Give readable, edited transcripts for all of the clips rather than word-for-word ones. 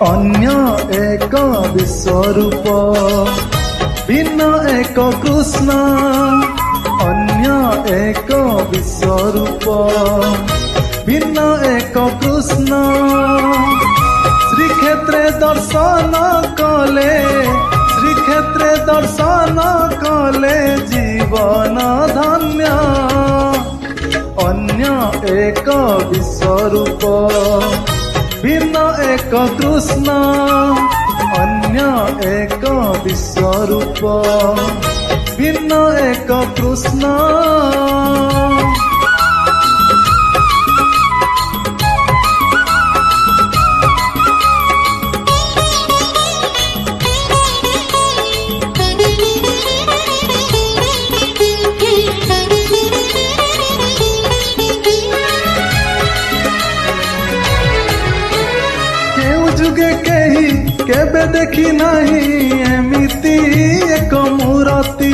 अन्य एक विश्वरूप भिन्न एक कृष्ण अन्य एक विश्वरूप भिन्न एक कृष्ण श्रीक्षेत्रे दर्शन कले श्रीक्षेत्रे दर्शन कले जीवन धन्य अन्य एक विश्वरूप भिन्न एक कृष्ण अन्य एक विश्वरूप भिन्न एक कृष्ण। जुगे केही केबे देखी नहीं एमिति एक मूर्ति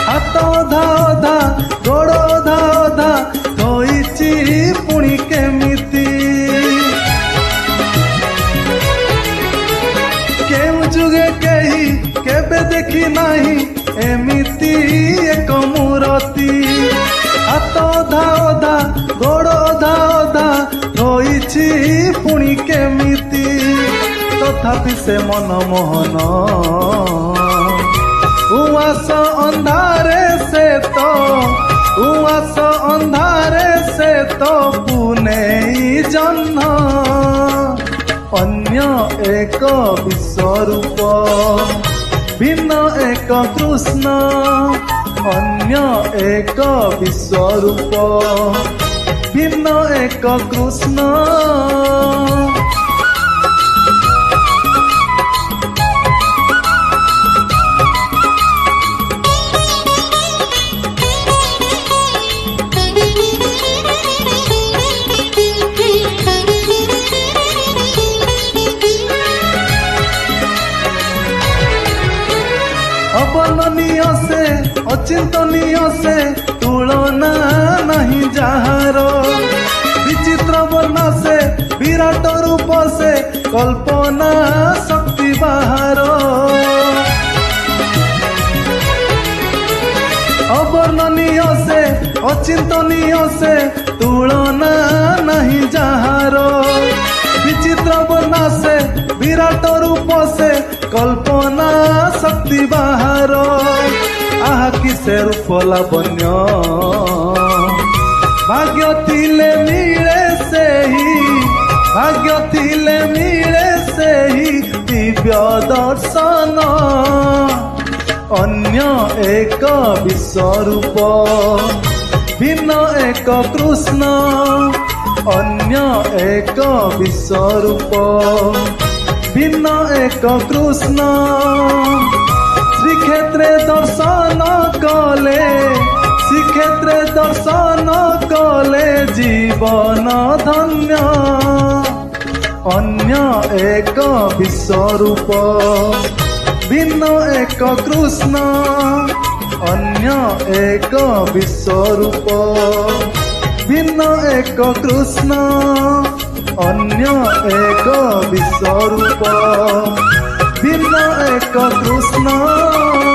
हाथ अधा अधा गोड़ अधा अधा धोइची पुणी केमिति केउ जुगे केही केबे देखी नहीं एमिति एक मूर्ति हाथ अधा अधा गोड़ अधा अधा धोइची पुणी केमिति तथापि से मन मोहन उआस अंधारे से तो उआस अंधारे से तो पुने जन्म अन्य एक विश्वरूप भिन्न एक कृष्ण अन्य एक विश्वरूप भिन्न एक कृष्ण। अवर्णनीय से अचिंतनीय से तुलना नहीं जहार विचित्र वर्ण से विराट रूप से कल्पना शक्ति बाहर अवर्णनीय से अचिंतनीय से तुलना नहीं जहार विचित्र वर्ण से विराट रूप से कल्पना शक्ति बाहर आहा किसे रूप लावण्य भाग्य थिले मिले से ही भाग्य थिले मिले से ही दिव्य दर्शन अन्य एक विश्वरूप भिन्न एक कृष्ण अन्य एक विश्वरूप भिन्न एक कृष्ण श्रीक्षेत्रे दर्शन कले श्रीक्षेत्रे दर्शन कले जीवन धन्य अन्य एक विश्वरूप भिन्न एक कृष्ण अन्य एक विश्वरूप भिन्न एक कृष्ण अन्य एक विश्वरूप भिन्न एक कृष्ण।